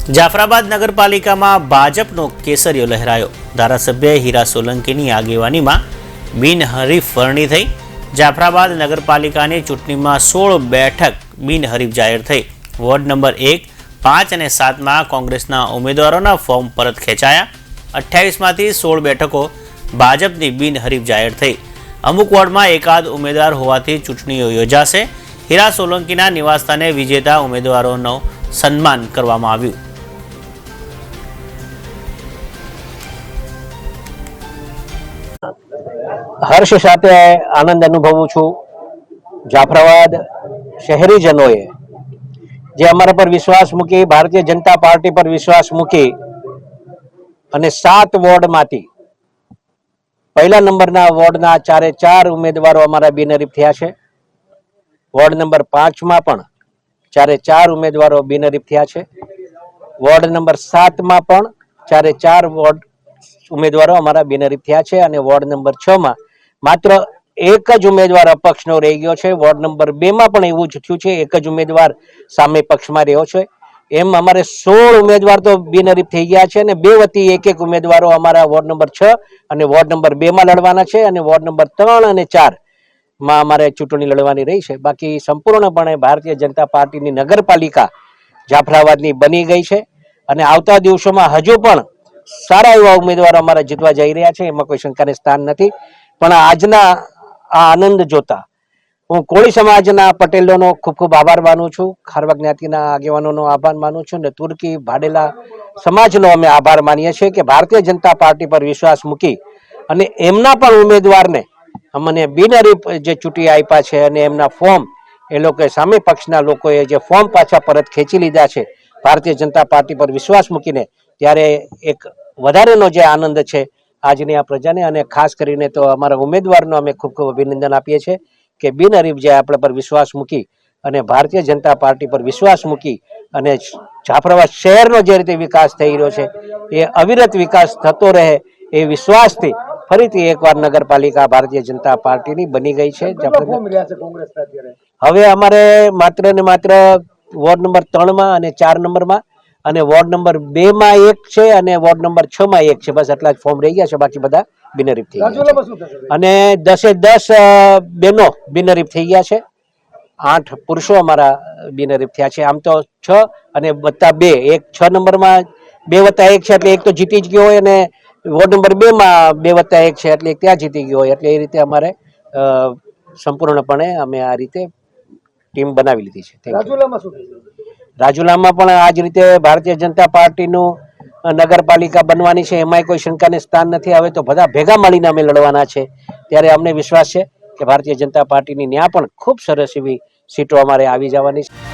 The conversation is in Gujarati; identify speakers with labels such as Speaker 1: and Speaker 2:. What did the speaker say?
Speaker 1: જાફરાબાદ નગરપાલિકામાં ભાજપનો કેસરીયો લહેરાયો। ધારાસભ્ય હીરા સોલંકીની આગેવાનીમાં બિનહરીફ વરણી થઈ। જાફરાબાદ નગરપાલિકાની ચૂંટણીમાં 16 બેઠક બિનહરીફ જાહેર થઈ। વોર્ડ નંબર 1, 5 અને 7માં કોંગ્રેસના ઉમેદવારોના ફોર્મ પરત ખેંચાયા। 28માંથી 16 બેઠકો ભાજપની બિનહરીફ જાહેર થઈ। અમુક વોર્ડમાં એકાદ ઉમેદવાર હોવાથી ચૂંટણીઓ યોજાશે। હીરા સોલંકીના નિવાસસ્થાને વિજેતા ઉમેદવારોનું સન્માન કરવામાં આવ્યું।
Speaker 2: હર્ષ સાથે આનંદ અનુભવું છું। જાફરાબાદ શહેરીજનોએ જે અમારા પર વિશ્વાસ મૂકી, ભારતીય જનતા પાર્ટી પર વિશ્વાસ મૂકી અને 7 વોર્ડમાંથી પહેલા નંબરના વોર્ડના 4 ઉમેદવારો અમારા બિનહરીફ થયા છે। વોર્ડ નંબર 5માં પણ 4 ઉમેદવારો બિનહરીફ થયા છે। વોર્ડ નંબર 7માં પણ 4 વોર્ડ ઉમેદવારો અમારા બિનહરીફ થયા છે અને વોર્ડ નંબર 6માં માત્ર એક જ ઉમેદવાર અપક્ષનો રહી ગયો છે। વોર્ડ નંબર 2માં પણ એવું જ થયું છે, એક જ ઉમેદવાર સામે પક્ષમાં રહ્યો છે। એમ અમારે 16 ઉમેદવાર તો બિનહરીફ થઈ ગયા છે અને 2 વતી એક ઉમેદવારો અમારા વોર્ડ નંબર 6 અને વોર્ડ નંબર 2માં લડવાના છે અને વોર્ડ નંબર 3 અને 4માં અમારે ચૂંટણી લડવાની રહી છે। બાકી સંપૂર્ણપણે ભારતીય જનતા પાર્ટીની નગરપાલિકા જાફરાબાદની બની ગઈ છે અને આવતા દિવસોમાં હજુ પણ સારા એવા ઉમેદવારો અમારા જીતવા જઈ રહ્યા છે, એમાં કોઈ શંકાને સ્થાન નથી। પણ આજના આ આનંદ જોતા હું કોળી સમાજના પટેલોનો ખૂબ ખૂબ આભાર માનું છું, ખારવા જ્ઞાતિના આગેવાનોનો આભાર માનું છું અને તુર્કી ભાડેલા સમાજનો અમે આભાર માનીએ છીએ કે ભારતીય જનતા પાર્ટી પર વિશ્વાસ મૂકી અને એમના પણ ઉમેદવારને અમને બિનહરીફ જે ચૂંટી આપ્યા છે અને એમના ફોર્મ એ લોકોએ સામે પક્ષના લોકોએ જે ફોર્મ પાછા પરત ખેંચી લીધા છે ભારતીય જનતા પાર્ટી પર વિશ્વાસ મૂકીને, ત્યારે એક વધારેનો જે આનંદ છે આજની આ પ્રજાને। અને ખાસ કરીને તો અમારા ઉમેદવારનો અમે ખૂબ ખૂબ અભિનંદન આપીએ છીએ કે બિનહરીફ જે આપણા પર વિશ્વાસ મૂકી અને ભારતીય જનતા પાર્ટી પર વિશ્વાસ મૂકી અને જાફરાબાદ શહેરનો જે રીતે વિકાસ થઈ રહ્યો છે એ અવિરત વિકાસ થતો રહે એ વિશ્વાસથી ફરીથી એકવાર નગરપાલિકા ભારતીય જનતા પાર્ટીની બની ગઈ છે। હવે અમારે માત્ર ને માત્ર વોર્ડ નંબર 3માં અને 4 નંબરમાં અને વોર્ડ નંબર 2માં 1 છે અને વોર્ડ નંબર 6માં 1 છે, બસ આટલા જ ફોર્મ રહી ગયા છે, બાકી બધા બિનહરીફ થઈ ગયા છે અને 10 બહેનો બિનહરીફ થઈ ગયા છે। 8 પુરુષો અમારા બિનહરીફ થયા છે। આમ તો 6 અને +2, એક 6 નંબરમાં 2 + 1 છે એટલે એક તો જીતી જ ગયો હોય અને વોર્ડ નંબર 2માં 2 + 1 છે એટલે ત્યાં જીતી ગયો હોય, એટલે એ રીતે અમારે સંપૂર્ણપણે અમે આ રીતે ટીમ બનાવી લીધી છે। રાજુલામાં પણ આ જ રીતે ભારતીય જનતા પાર્ટીનું નગરપાલિકા બનવાની છે, એમાંય કોઈ શંકાને સ્થાન નથી। હવે તો બધા ભેગા મળીને અમે લડવાના છે, ત્યારે અમને વિશ્વાસ છે કે ભારતીય જનતા પાર્ટીની ન્યા પણ ખૂબ સરસ એવી સીટો અમારે આવી જવાની છે।